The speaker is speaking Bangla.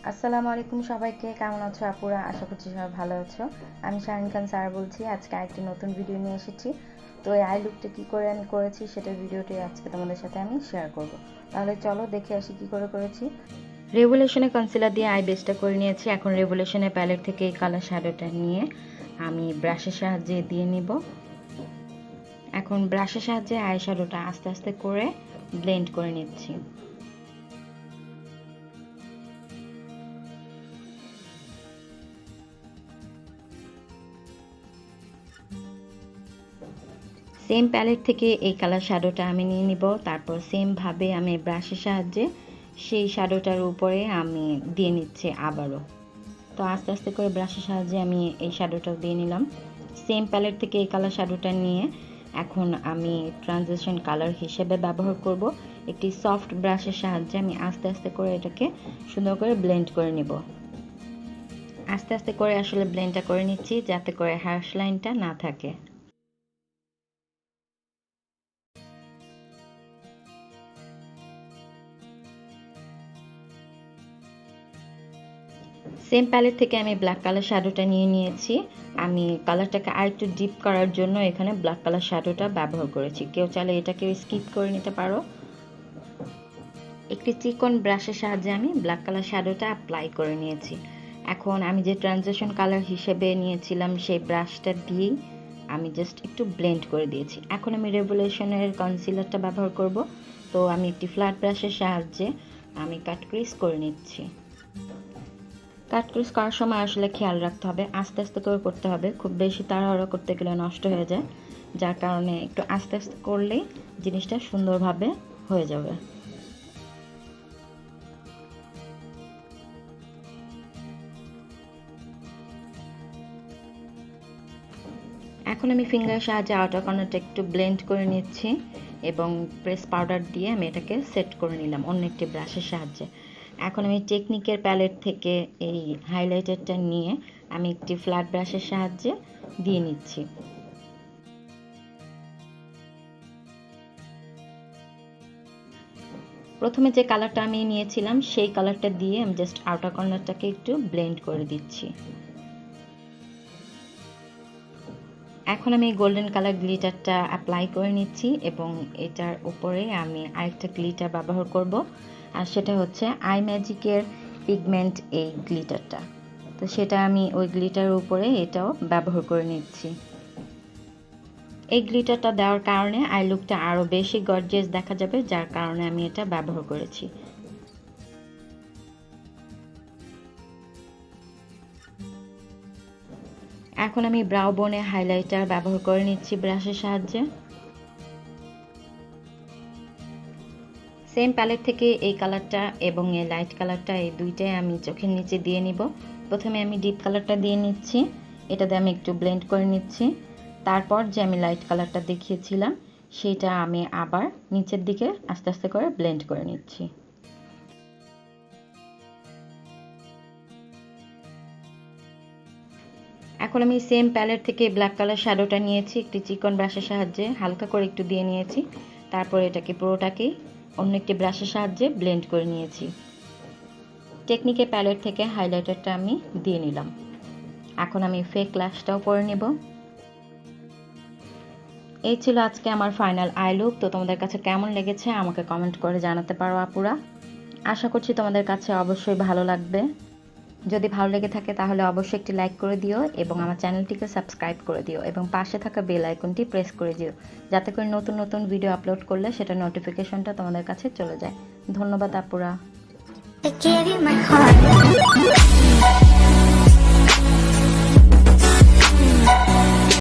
আসসালামু আলাইকুম সবাইকে, কেমন আছো আপুরা? আশা করছি সবাই ভালো আছো। আমি শাহরিন খান সারা বলছি। আজকে আরেকটি নতুন ভিডিও নিয়ে এসেছি। তো এই আই লুকটা কী করে আমি করেছি সেটার ভিডিওটি আজকে তোমাদের সাথে আমি শেয়ার করব। তাহলে চলো দেখে আসি কী করে করেছি। রেভলিউশনে কনসিলার দিয়ে আই বেসটা করে নিয়েছি। এখন রেভলিউশনের প্যালেট থেকে এই কালার শ্যাডোটা নিয়ে আমি ব্রাশের সাহায্যে দিয়ে নিব। এখন ব্রাশের সাহায্যে আই শ্যাডোটা আস্তে আস্তে করে ব্লেন্ড করে নিচ্ছি। সেম প্যালেট থেকে এই কালার শ্যাডোটা আমি নিয়ে নিব। তারপর সেমভাবে আমি ব্রাশের সাহায্যে সেই শ্যাডোটার উপরে আমি দিয়ে নিচ্ছি আবারও। তো আস্তে আস্তে করে ব্রাশের সাহায্যে আমি এই শ্যাডোটাও দিয়ে নিলাম। সেম প্যালেট থেকে এই কালার শ্যাডোটা নিয়ে এখন আমি ট্রানজিশন কালার হিসেবে ব্যবহার করব। একটি সফট ব্রাশের সাহায্যে আমি আস্তে আস্তে করে এটাকে সুন্দর করে ব্লেন্ড করে নিব। আস্তে আস্তে করে আসলে ব্লেন্ডটা করে নিচ্ছি যাতে করে হ্যাশ লাইনটা না থাকে। সেম প্যালেট থেকে আমি ব্ল্যাক কালার শ্যাডোটা নিয়ে নিয়েছি। আমি কালারটাকে আরেকটু ডিপ করার জন্য এখানে ব্ল্যাক কালার শ্যাডোটা ব্যবহার করেছি। কেউ চাইলে এটাকে স্কিপ করে নিতে পারো। একটি চিকন ব্রাশের সাহায্যে আমি ব্ল্যাক কালার শ্যাডোটা অ্যাপ্লাই করে নিয়েছি। এখন আমি যে ট্রানজিশন কালার হিসেবে নিয়েছিলাম সেই ব্রাশটা দিয়েই আমি জাস্ট একটু ব্লেন্ড করে দিয়েছি। এখন আমি রেভলিউশনের কনসিলারটা ব্যবহার করব। তো আমি একটি ফ্ল্যাট ব্রাশের সাহায্যে আমি কাট ক্রিজ করে নিচ্ছি। কাট ক্রিজ করার সময় আসলে খেয়াল রাখতে হবে, আস্তে আস্তে করে করতে হবে। খুব বেশি তাড়াহুড়ো করতে গেলে নষ্ট হয়ে যায়, যার কারণে একটু আস্তে আস্তে করলেই জিনিসটা সুন্দরভাবে হয়ে যাবে। এখন আমি ফিঙ্গারের সাহায্যে আউটার কর্নারটা একটু ব্লেন্ড করে নিচ্ছি এবং প্রেস পাউডার দিয়ে আমি এটাকে সেট করে নিলাম অন্য একটি ব্রাশের সাহায্যে। এখন আমি টেকনিকের প্যালেট থেকে এই হাইলাইটারটা নিয়ে আমি একটি ফ্ল্যাট ব্রাশের সাহায্যে দিয়ে নিচ্ছি। প্রথমে যে কালারটা আমি নিয়েছিলাম সেই কালারটা দিয়ে আমি জাস্ট আউটার কর্নারটাকে একটু ব্লেন্ড করে দিচ্ছি। এখন আমি গোল্ডেন কালার গ্লিটারটা অ্যাপ্লাই করে নিচ্ছি এবং এটার উপরে আমি আরেকটা গ্লিটার ব্যবহার করব, আর সেটা হচ্ছে আই ম্যাজিকের পিগমেন্ট এই গ্লিটারটা। তো সেটা আমি ওই গ্লিটারের উপরে এটাও ব্যবহার করে নিচ্ছি। এই গ্লিটারটা দেওয়ার কারণে আই লুকটা আরও বেশি গর্জিয়াস দেখা যাবে, যার কারণে আমি এটা ব্যবহার করেছি। এখন আমি ব্রাউ বোনে হাইলাইটার ব্যবহার করে নিচ্ছি ব্রাশের সাহায্যে। সেম প্যালেট থেকে এই কালারটা এবং এই লাইট কালারটা এই দুইটাই আমি চোখের নিচে দিয়ে নিব। প্রথমে আমি ডিপ কালারটা দিয়ে নিচ্ছি, এটা দিয়ে আমি একটু ব্লেন্ড করে নিচ্ছি। তারপর যে আমি লাইট কালারটা দেখিয়েছিলাম সেটা আমি আবার নিচের দিকে আস্তে আস্তে করে ব্লেন্ড করে নিচ্ছি। এখন আমি সেম প্যালেট থেকে ব্ল্যাক কালার শ্যাডোটা নিয়েছি, একটি চিকন ব্রাশের সাহায্যে হালকা করে একটু দিয়ে নিয়েছি। তারপর এটাকে পুরোটাকেই অন্য একটি ব্রাশের সাহায্যে ব্লেন্ড করে নিয়েছি। টেকনিকের প্যালেট থেকে হাইলাইটারটা আমি দিয়ে নিলাম। এখন আমি ফেক ল্যাশটাও করে নেব। এই ছিল আজকে আমার ফাইনাল আই লুক। তো তোমাদের কাছে কেমন লেগেছে আমাকে কমেন্ট করে জানাতে পারো আপুরা। আশা করছি তোমাদের কাছে অবশ্যই ভালো লাগবে। যদি ভালো লেগে থাকে তাহলে অবশ্যই একটি লাইক করে দিও এবং আমার চ্যানেলটিকে সাবস্ক্রাইব করে দিও এবং পাশে থাকা বেল আইকনটি প্রেস করে দিও, যাতে করে নতুন নতুন ভিডিও আপলোড করলে সেটা নোটিফিকেশনটা তোমাদের কাছে চলে যায়। ধন্যবাদ আপুরা।